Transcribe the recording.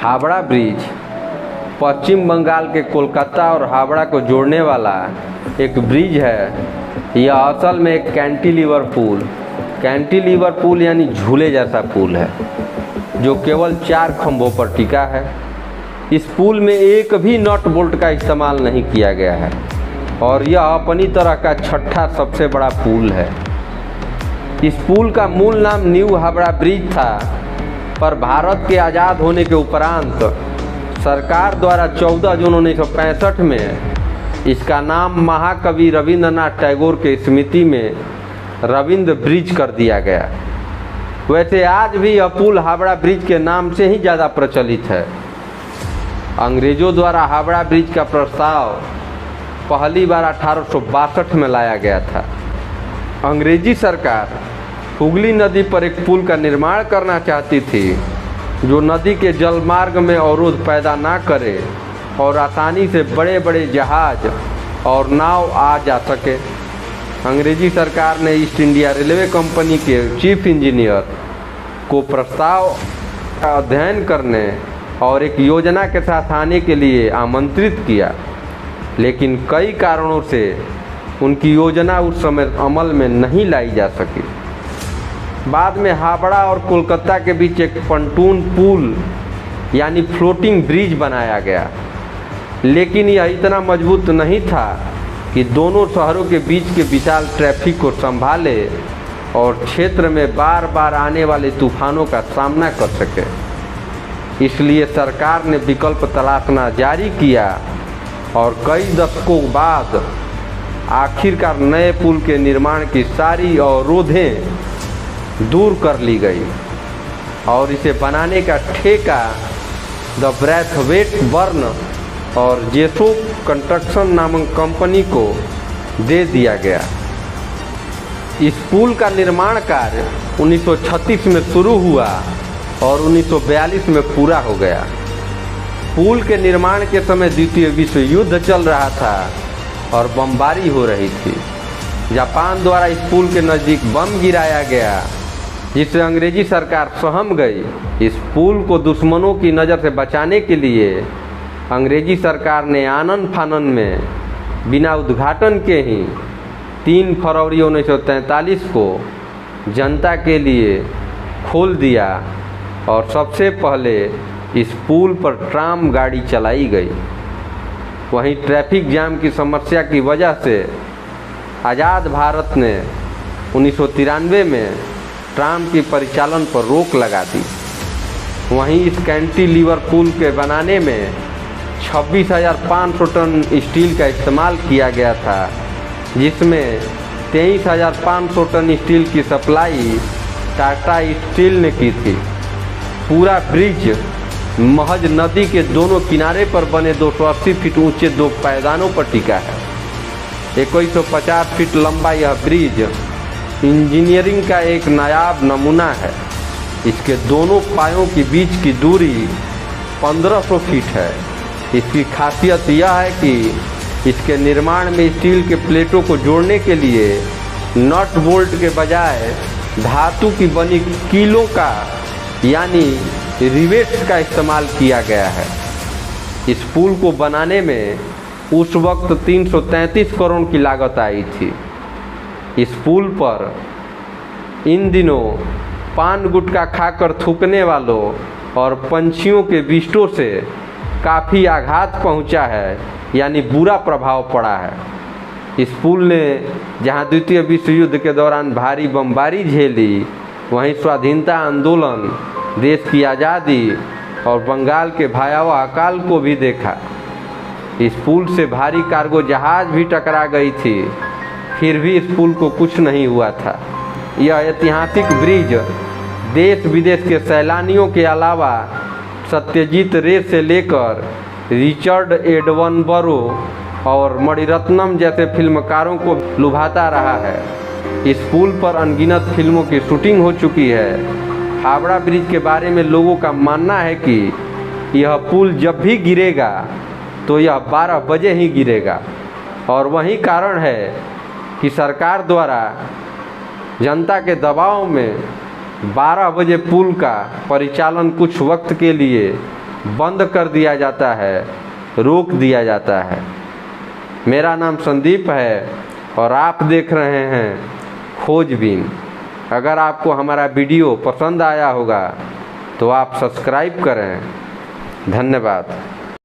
Howrah bridge पश्चिम बंगाल के कोलकाता और हावड़ा को जोड़ने वाला एक ब्रिज है। यह असल में एक कैंटिलीवर पुल यानी झूले जैसा पुल है जो केवल 4 खंभों पर टिका है। इस पुल में एक भी नट बोल्ट का इस्तेमाल नहीं किया गया है और यह अपनी तरह का छठा सबसे बड़ा पुल है। इस पुल का मूल नाम न्यू हावड़ा ब्रिज था, पर भारत के आज़ाद होने के उपरांत सरकार द्वारा 14 जून 1965 में इसका नाम महाकवि रविंद्रनाथ टैगोर के स्मृति में रविंद्र ब्रिज कर दिया गया। वैसे आज भी यह पुल हावड़ा ब्रिज के नाम से ही ज़्यादा प्रचलित है। अंग्रेज़ों द्वारा हावड़ा ब्रिज का प्रस्ताव पहली बार 1862 में लाया गया था। अंग्रेजी सरकार हुगली नदी पर एक पुल का निर्माण करना चाहती थी जो नदी के जलमार्ग में अवरोध पैदा ना करे और आसानी से बड़े बड़े जहाज और नाव आ जा सके। अंग्रेजी सरकार ने ईस्ट इंडिया रेलवे कंपनी के चीफ इंजीनियर को प्रस्ताव का अध्ययन करने और एक योजना के साथ आने के लिए आमंत्रित किया, लेकिन कई कारणों से उनकी योजना उस समय अमल में नहीं लाई जा सकी। बाद में हावड़ा और कोलकाता के बीच एक पंटून पुल यानी फ्लोटिंग ब्रिज बनाया गया, लेकिन यह इतना मजबूत नहीं था कि दोनों शहरों के बीच के विशाल ट्रैफिक को संभाले और क्षेत्र में बार बार आने वाले तूफानों का सामना कर सके। इसलिए सरकार ने विकल्प तलाशना जारी किया और कई दशकों बाद आखिरकार नए पुल के निर्माण की सारी अवरोधें दूर कर ली गई और इसे बनाने का ठेका द ब्रैथवेट और जेसो कंस्ट्रक्शन नामक कंपनी को दे दिया गया। इस पुल का निर्माण कार्य 1936 में शुरू हुआ और 1942 में पूरा हो गया। पुल के निर्माण के समय द्वितीय विश्व युद्ध चल रहा था और बमबारी हो रही थी। जापान द्वारा इस पुल के नज़दीक बम गिराया गया, जिससे अंग्रेजी सरकार सहम गई। इस पुल को दुश्मनों की नज़र से बचाने के लिए अंग्रेजी सरकार ने आनन फानन में बिना उद्घाटन के ही 3 फरवरी 1943 को जनता के लिए खोल दिया और सबसे पहले इस पुल पर ट्राम गाड़ी चलाई गई। वहीं ट्रैफिक जाम की समस्या की वजह से आज़ाद भारत ने 1993 में ट्राम की परिचालन पर रोक लगा दी। वहीं इस कैंटिलीवर पुल के बनाने में 26,500 टन स्टील का इस्तेमाल किया गया था, जिसमें 23,500 टन स्टील की सप्लाई टाटा स्टील ने की थी। पूरा ब्रिज महज नदी के दोनों किनारे पर बने 280 फीट ऊंचे 2 पायदानों पर टिका है। 2150 फीट लंबा यह ब्रिज इंजीनियरिंग का एक नायाब नमूना है। इसके दोनों पायों के बीच की दूरी 1500 फीट है। इसकी खासियत यह है कि इसके निर्माण में स्टील के प्लेटों को जोड़ने के लिए नट बोल्ट के बजाय धातु की बनी कीलों का यानी रिवेट्स का इस्तेमाल किया गया है। इस पुल को बनाने में उस वक्त 333 करोड़ की लागत आई थी। इस पुल पर इन दिनों पान गुटखा खाकर थूकने वालों और पंछियों के बिष्टों से काफ़ी आघात पहुंचा है, यानी बुरा प्रभाव पड़ा है। इस पुल ने जहां द्वितीय विश्व युद्ध के दौरान भारी बमबारी झेली, वहीं स्वाधीनता आंदोलन, देश की आज़ादी और बंगाल के भयावह अकाल को भी देखा। इस पुल से भारी कार्गो जहाज भी टकरा गई थी, फिर भी इस पुल को कुछ नहीं हुआ था। यह ऐतिहासिक ब्रिज देश विदेश के सैलानियों के अलावा सत्यजीत रे से लेकर रिचर्ड एडवनबरो और मणिरत्नम जैसे फिल्मकारों को लुभाता रहा है। इस पुल पर अनगिनत फिल्मों की शूटिंग हो चुकी है। हावड़ा ब्रिज के बारे में लोगों का मानना है कि यह पुल जब भी गिरेगा तो यह 12 बजे ही गिरेगा, और वही कारण है कि सरकार द्वारा जनता के दबाव में 12 बजे पुल का परिचालन कुछ वक्त के लिए बंद कर दिया जाता है, रोक दिया जाता है। मेरा नाम संदीप है और आप देख रहे हैं खोजबीन। अगर आपको हमारा वीडियो पसंद आया होगा तो आप सब्सक्राइब करें। धन्यवाद।